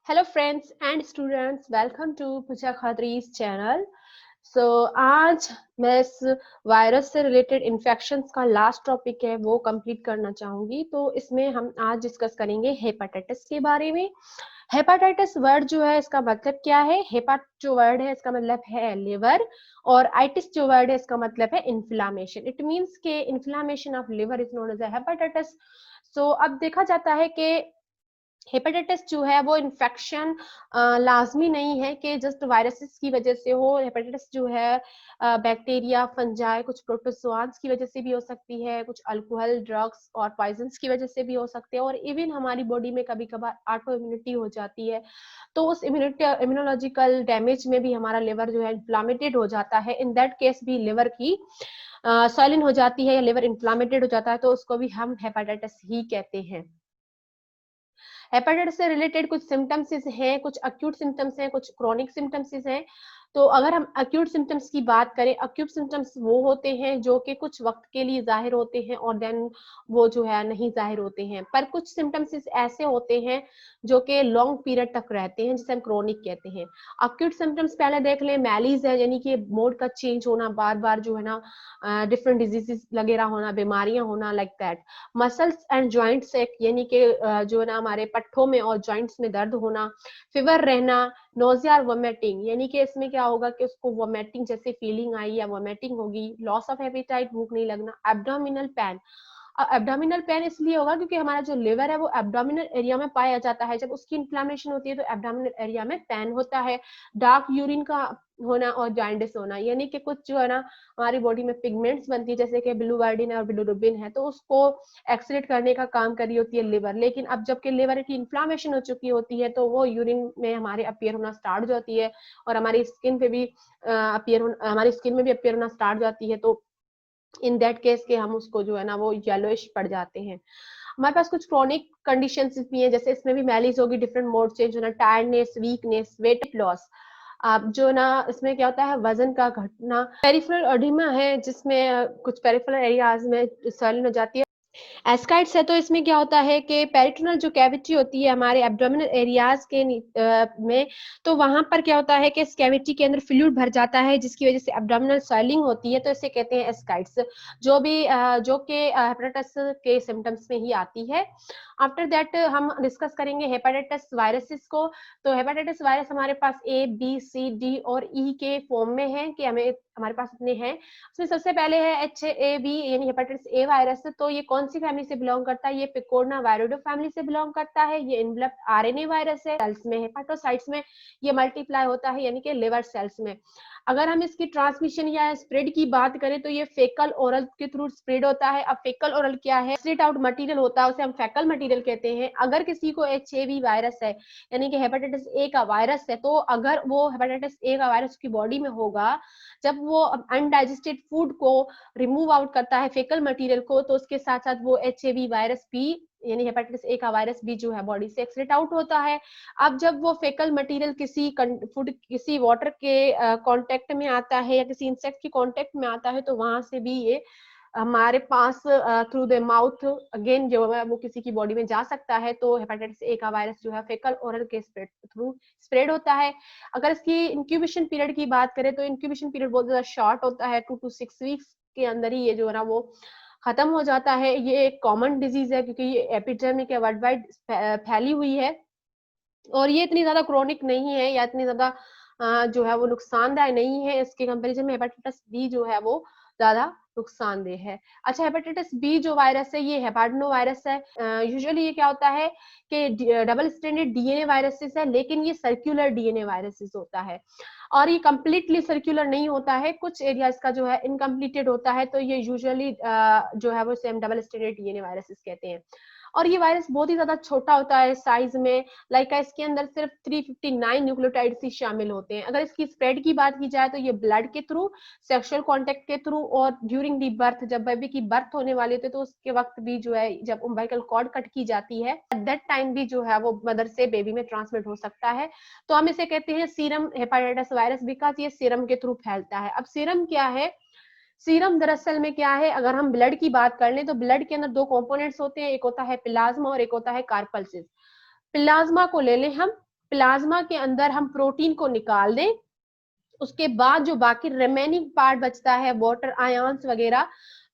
Hello friends and students, welcome to Puja Khatri's channel. आज मैं इस वायरस से रिलेटेड इन्फेक्शंस का लास्ट टॉपिक है वो कंप्लीट करना चाहूंगी। तो इसमें हम आज डिस्कस करेंगे हेपाटाइटिस के बारे में। हेपाटाइटिस वर्ड जो है इसका मतलब क्या है? हेपा जो वर्ड है इसका मतलब है लिवर, और आइटिस जो वर्ड है इसका मतलब है इन्फ्लामेशन। इट मीन्स के inflammation of liver is known as hepatitis. अब देखा जाता है कि हेपेटाइटिस जो है वो इन्फेक्शन लाजमी नहीं है कि जस्ट वायरसेस की वजह से हो। हेपेटाइटिस जो है बैक्टीरिया, फंजाई, कुछ प्रोटोजोआंस की वजह से भी हो सकती है, कुछ अल्कोहल, ड्रग्स और पॉइजन्स की वजह से भी हो सकते हैं, और इवन हमारी बॉडी में कभी कभार ऑटो इम्यूनिटी हो जाती है। तो उस इम्यूनोलॉजिकल डैमेज में भी हमारा लिवर जो है इन्फ्लामेटेड हो जाता है। इन दैट केस भी लिवर की सॉइलिन हो जाती है या लिवर इन्फ्लामेटेड हो जाता है, तो उसको भी हम हेपेटाइटिस ही कहते हैं। हेपेटाइटिस से रिलेटेड कुछ सिम्टम्स हैं, कुछ अक्यूट सिम्टम्स हैं, कुछ क्रोनिक सिम्टम्स हैं। तो अगर हम अक्यूट सिम्टम्स की बात करें, अक्यूट सिम्टम्स वो होते हैं जो कि कुछ वक्त के लिए जाहिर होते हैं और देन वो जो है नहीं जाहिर होते हैं। पर कुछ सिम्टम्स ऐसे होते हैं जो कि लॉन्ग पीरियड तक रहते हैं, जिसे हम क्रोनिक कहते हैं। अक्यूट सिम्टम्स पहले देख लें, मैलीज है, यानी कि मोड का चेंज होना, बार बार जो है ना डिफरेंट डिजीजेस वगैरह होना, बीमारियां होना, like that. Muscles and joints एक, यानी कि जो है ना हमारे पट्टों में और जॉइंट्स में दर्द होना, फीवर रहना, नोजिया और वोमिटिंग, यानी कि इसमें क्या होगा कि उसको वोमिटिंग जैसे फीलिंग आई या वोमिटिंग होगी, लॉस ऑफ एपेटाइट, भूख नहीं लगना, एब्डोमिनल पेन। एब्डोमिनल पेन इसलिए होगा क्योंकि हमारा जो लिवर है वो एब्डोमिनल एरिया में पाया जाता है। जब उसकी इन्फ्लामेशन होती है तो एब्डोमिनल एरिया में पेन होता है। डार्क यूरिन का होना और जॉन्डिस होना, यानी कि कुछ जो है ना हमारी बॉडी में पिगमेंट्स बनती है, जैसे कि बिलुवर्डिन और बिलिरुबिन है, तो उसको एक्सक्रीट करने का काम कर रही होती है लिवर। लेकिन अब जबकि लिवर की इन्फ्लामेशन हो चुकी होती है तो वो यूरिन में हमारे अपीयर होना स्टार्ट हो जाती है, और हमारी स्किन पे भी हमारी स्किन में भी अपीयर होना स्टार्ट जाती है। तो इन दैट केस के हम उसको जो है ना वो येलोइश पड़ जाते हैं। हमारे पास कुछ क्रोनिक कंडीशंस भी हैं, जैसे इसमें भी मैलीज होगी, डिफरेंट मोड चेंज होना, टायर्डनेस, वीकनेस, वेट लॉस। आप जो ना इसमें क्या होता है, वजन का घटना, पेरिफेरल एडिमा है जिसमें कुछ पेरिफेरल एरियाज में swelling हो जाती है। एस्काइट्स है तो इसमें क्या होता है कि पेरिटोनल जो कैविटी होती है हमारे एब्डोमिनल एरियाज के में, तो वहां पर क्या होता है कि इस कैविटी के अंदर फ्लूइड भर जाता है, जिसकी वजह से एब्डोमिनल स्वेलिंग होती है, तो इसे कहते हैं एस्काइट्स, जो भी जो कि हेपेटाइटिस के सिम्टम्स में ही आती है। आफ्टर दैट हम डिस्कस करेंगे हेपेटाइटिस वायरसेस को। तो हेपेटाइटिस वायरस हमारे पास ए, बी, सी, डी और ई के फॉर्म में है कि हमारे पास इतने हैं। उसमें सबसे पहले है HAV यानी हेपेटाइटिस ए वायरस। तो ये कौन सी फैमिली से बिलोंग करता है? ये पिकोरना वायरोइडो फैमिली से बिलोंग करता है। ये इनवेलप्ड RNA वायरस है। सेल्स में, हेपाटोसाइट्स में ये मल्टीप्लाई होता है, यानी कि लिवर सेल्स में। अगर हम इसकी ट्रांसमिशन या स्प्रेड की बात करें तो ये फेकल ओरल के थ्रू स्प्रेड होता है। अब फेकल ओरल क्या है? स्प्लिट आउट मटेरियल होता है, उसे हम फेकल मटेरियल कहते हैं। अगर किसी को HAV वायरस है, यानी कि हेपेटाइटिस ए का वायरस है, तो अगर वो हेपेटाइटिस ए का वायरस की बॉडी में होगा, जब वो अनडाइजेस्टेड फूड को रिमूव आउट करता है, फेकल मटेरियल को, तो उसके साथ साथ वो HAV वायरस भी, यानी हेपेटाइटिस ए का वायरस भी जो है बॉडी से एक्सक्रीट आउट होता है। अब जब वो फेकल मटेरियल किसी फूड, किसी वाटर के कांटेक्ट में आता है या किसी इंसेक्ट के कांटेक्ट में आता है, तो वहां से भी ये हमारे pass through the mouth again जो है वो किसी की बॉडी में जा सकता है। तो हेपेटाइटिस ए का वायरस जो है फेकल ओरल के थ्रू स्प्रेड होता है। अगर इसकी इंक्यूबेशन पीरियड की बात करें तो इंक्यूबेशन पीरियड बहुत ज्यादा शॉर्ट होता है, 2 to 6 वीक्स के अंदर ही ये जो है ना वो खत्म हो जाता है। ये एक कॉमन डिजीज है क्योंकि ये एपिडेमिक है, वर्ल्ड वाइड फैली हुई है, और ये इतनी ज्यादा क्रोनिक नहीं है या इतनी ज्यादा जो है वो नुकसानदायक नहीं है। इसके कंपैरिजन में हेपेटाइटिस बी जो है वो ज्यादा नुकसानदेह है। अच्छा, हेपेटाइटिस बी जो वायरस है ये हेपाडनो वायरस है। यूजुअली ये क्या होता है कि डबल स्ट्रैंडेड DNA वायरसेस है, लेकिन ये सर्कुलर DNA वायरसेस होता है, और ये कंप्लीटली सर्कुलर नहीं होता है, कुछ एरिया इसका जो है इनकम्प्लीटेड होता है। तो ये यूजुअली जो है वो same double stranded DNA viruses कहते हैं। और ये वायरस बहुत ही ज्यादा छोटा होता है साइज में, लाइक इसके अंदर सिर्फ 359 न्यूक्लियोटाइड्स ही शामिल होते हैं। अगर इसकी स्प्रेड की बात की जाए तो ये ब्लड के थ्रू, सेक्सुअल कांटेक्ट के थ्रू, और ड्यूरिंग दी बर्थ, जब बेबी की बर्थ होने वाली होती है तो उसके वक्त भी जो है, जब उम्बिलिकल कॉर्ड कट की जाती है, एट दैट टाइम भी जो है वो मदर से बेबी में ट्रांसमिट हो सकता है। तो हम इसे कहते हैं सीरम हेपेटाइटिस वायरस, बिकॉज ये सीरम के थ्रू फैलता है। अब सीरम क्या है? सीरम दरअसल में क्या है, अगर हम ब्लड की बात कर लें तो ब्लड के अंदर दो कंपोनेंट्स होते हैं, एक होता है प्लाज्मा और एक होता है कार्पल्सिस। प्लाज्मा को ले लें हम, प्लाज्मा के अंदर हम प्रोटीन को निकाल दें, उसके बाद जो बाकी रिमेनिंग पार्ट बचता है वाटर आयंस वगैरह,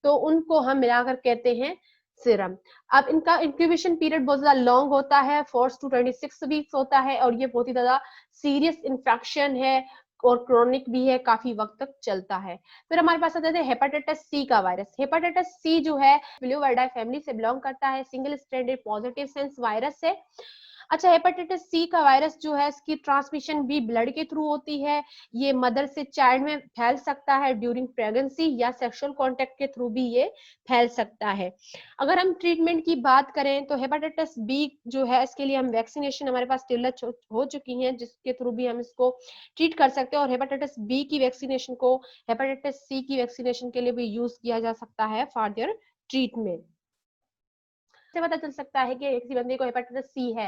तो उनको हम मिलाकर कहते हैं सीरम। अब इनका इंक्यूबेशन पीरियड बहुत ज्यादा लॉन्ग होता है, 4 to 26 वीक्स होता है, और ये बहुत ही ज्यादा सीरियस इन्फेक्शन है और क्रोनिक भी है, काफी वक्त तक चलता है। फिर हमारे पास आता है हेपेटाइटिस सी का वायरस। हेपेटाइटिस सी जो है फ्लूवाइडाई फैमिली से बिलोंग करता है, single stranded positive sense virus है। अच्छा, हेपेटाइटिस सी का वायरस जो है इसकी ट्रांसमिशन भी ब्लड के थ्रू होती है। ये मदर से चाइल्ड में फैल सकता है ड्यूरिंग प्रेगनेंसी, या सेक्सुअल कांटेक्ट के थ्रू भी ये फैल सकता है। अगर हम ट्रीटमेंट की बात करें तो हेपेटाइटिस बी जो है इसके लिए हम वैक्सीनेशन हमारे पास टिलर हो चुकी हैं, जिसके थ्रू भी हम इसको ट्रीट कर सकते हैं। और हेपेटाइटिस बी की वैक्सीनेशन को हेपेटाइटिस सी की वैक्सीनेशन के लिए भी यूज किया जा सकता है फॉर देयर ट्रीटमेंट। से पता चल सकता है कि किसी बंदे को हेपेटाइटिस सी है,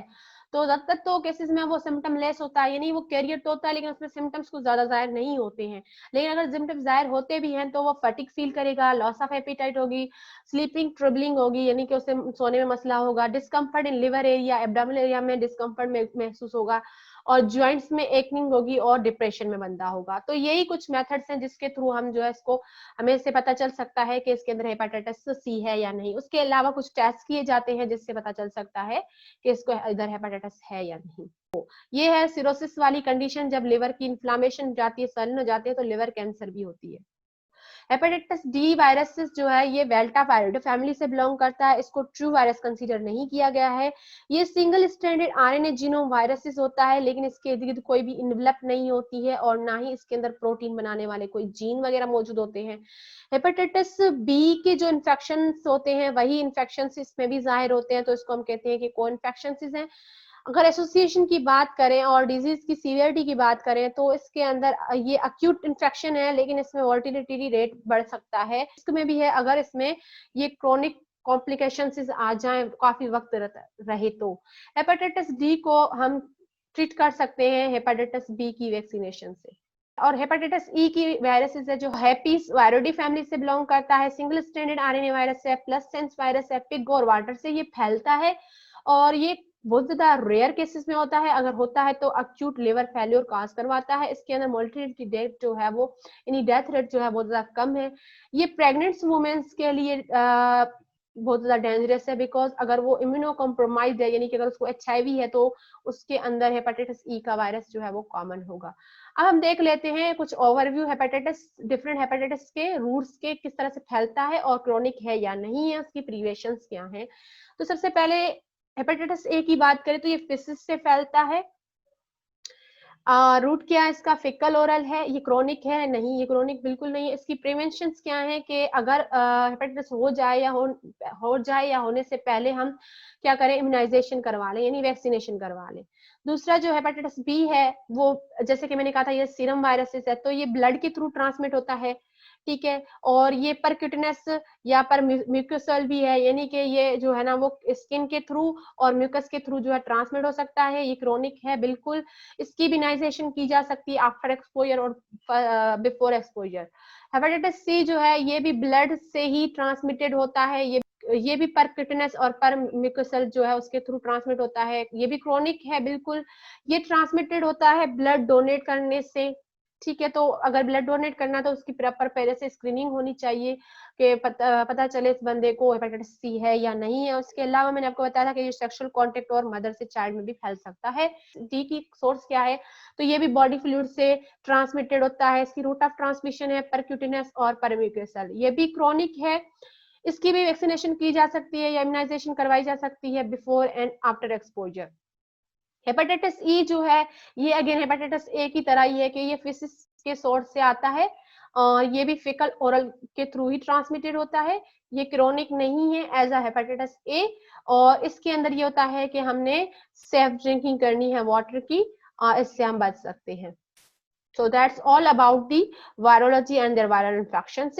तो ज्यादातर तो केसेस में वो सिम्टम लेस होता है, यानी वो कैरियर तो होता है लेकिन उसमें सिम्टम्स कुछ ज्यादा जाहिर नहीं होते हैं। लेकिन अगर सिम्टम्स जाहिर होते भी हैं तो वो फटीग फील करेगा, लॉस ऑफ एपेटाइट होगी, स्लीपिंग ट्रबलिंग होगी, यानी कि उसे सोने में मसला होगा, discomfort in liver area, abdominal area में डिस्कम्फर्ट महसूस होगा, और ज्वाइंट्स में एकनिंग होगी, और डिप्रेशन में बंदा होगा। तो यही कुछ मेथड्स हैं जिसके थ्रू हम जो है इसको, हमें इससे पता चल सकता है कि इसके अंदर हेपेटाइटिस सी है या नहीं। उसके अलावा कुछ टेस्ट किए जाते हैं जिससे पता चल सकता है कि इसको इधर हेपेटाइटिस है या नहीं। ये है सिरोसिस वाली कंडीशन, जब लिवर की इन्फ्लामेशन जाती है, स्वलन हो जाती है, तो लिवर कैंसर भी होती है। हेपेटाइटिस डी वायरस जो है ये वेल्टा वायरोइड फैमिली से बिलोंग करता है, इसको ट्रू वायरस कंसीडर नहीं किया गया है। ये single stranded RNA genome viruses होता है, लेकिन इसके इर्द गिर्द कोई भी इन्वेलप नहीं होती है, और ना ही इसके अंदर प्रोटीन बनाने वाले कोई जीन वगैरह मौजूद होते हैं। हेपेटाइटिस बी के जो इन्फेक्शन होते हैं वही इन्फेक्शन इसमें भी जाहिर होते हैं, तो इसको हम कहते हैं कि को इन्फेक्शन है। अगर एसोसिएशन की बात करें और डिजीज की सीवियरिटी की बात करें तो इसके अंदर ये अक्यूट इन्फेक्शन है, लेकिन इसमें मोर्टिलिटी रेट बढ़ सकता है। इसमें भी है अगर इसमें ये क्रोनिक कॉम्प्लिकेशंस आ जाए, काफी वक्त रहे तो। हेपेटाइटिस डी को हम ट्रीट कर सकते हैं हेपेटाइटिस बी की वैक्सीनेशन से। और हेपेटाइटिस ई की वायरसेस है जो हैपीस वायरोडी फैमिली से बिलोंग करता है, सिंगल स्ट्रैंडेड आरएनए वायरस है, प्लस सेंस वायरस है, पिग और वाटर से ये फैलता है, और ये बहुत ज्यादा रेयर केसेस में होता है। अगर होता है तो अक्यूट लिवर फेल्योर काज करवाता है। इसके अंदर मोर्टिलिटी रेट जो है वो, यानी डेथ रेट जो है बहुत ज्यादा कम है। ये प्रेग्नेंट वुमेन्स के लिए बहुत ज्यादा डेंजरस है, बिकॉज अगर वो इम्यूनो कॉम्प्रोमाइज है, यानी कि अगर उसको HIV है, तो उसके अंदर हेपेटाइटिस ई का वायरस जो है वो कॉमन होगा। अब हम देख लेते हैं कुछ ओवरव्यू हेपेटाइटिस, डिफरेंट हेपेटाइटिस के रूट्स के किस तरह से फैलता है और क्रोनिक है या नहीं है, उसकी प्रिवेशंस क्या है। तो सबसे पहले हेपेटाइटिस ए की बात करें तो ये फिसिस से फैलता है। रूट क्या है इसका, फिकल ओरल है। ये क्रोनिक है नहीं, ये क्रोनिक बिल्कुल नहीं है। इसकी प्रिवेंशन क्या है कि अगर हेपेटाइटिस हो जाए या हो जाए या होने से पहले हम क्या करें, इम्यूनाइजेशन करवा लें, यानी वैक्सीनेशन करवा लें। दूसरा जो हेपेटाइटिस बी है वो, जैसे कि मैंने कहा था, ये सीरम वायरसेस है, तो ये ब्लड के थ्रू ट्रांसमिट होता है, ठीक है। और ये परक्यूटेनस या पर म्यूकोसल भी है, यानी कि ये जो है ना वो स्किन के थ्रू और म्यूकस के थ्रू जो है ट्रांसमिट हो सकता है। ये क्रोनिक है बिल्कुल। इसकी भी इम्यूनाइजेशन की जा सकती है आफ्टर एक्सपोजर और बिफोर एक्सपोजर। हेपेटाइटिस सी जो है ये भी ब्लड से ही ट्रांसमिटेड होता है, ये भी परक्यूटेनस और पर म्यूकोसल जो है उसके थ्रू ट्रांसमिट होता है। ये भी क्रोनिक है बिल्कुल। ये ट्रांसमिटेड होता है ब्लड डोनेट करने से, ठीक है। तो अगर ब्लड डोनेट करना तो उसकी प्रॉपर पहले से स्क्रीनिंग होनी चाहिए कि पता चले इस बंदे को हेपेटाइटिस सी है या नहीं है। उसके अलावा मैंने आपको बताया था कि ये सेक्सुअल कांटेक्ट और मदर से चाइल्ड में भी फैल सकता है। डी की सोर्स क्या है, तो ये भी बॉडी फ्लूइड से ट्रांसमिटेड होता है। इसकी रूट ऑफ ट्रांसमिशन है परक्यूटेनस और परम्यूकोसल। ये भी क्रोनिक है। इसकी भी वैक्सीनेशन की जा सकती है या इम्यूनाइजेशन करवाई जा सकती है before and after exposure. Hepatitis E जो है ये अगेन हेपेटाइटिस ए की तरह ही है कि ये फिसिस के सोर्स से आता है, और ये भी फिकल ओरल के थ्रू ही ट्रांसमिटेड होता है। ये क्रोनिक नहीं है एज अ हेपेटाइटिस ए, और इसके अंदर ये होता है कि हमने सेफ ड्रिंकिंग करनी है वाटर की, इससे हम बच सकते हैं। So that's all about the virology and their viral infections.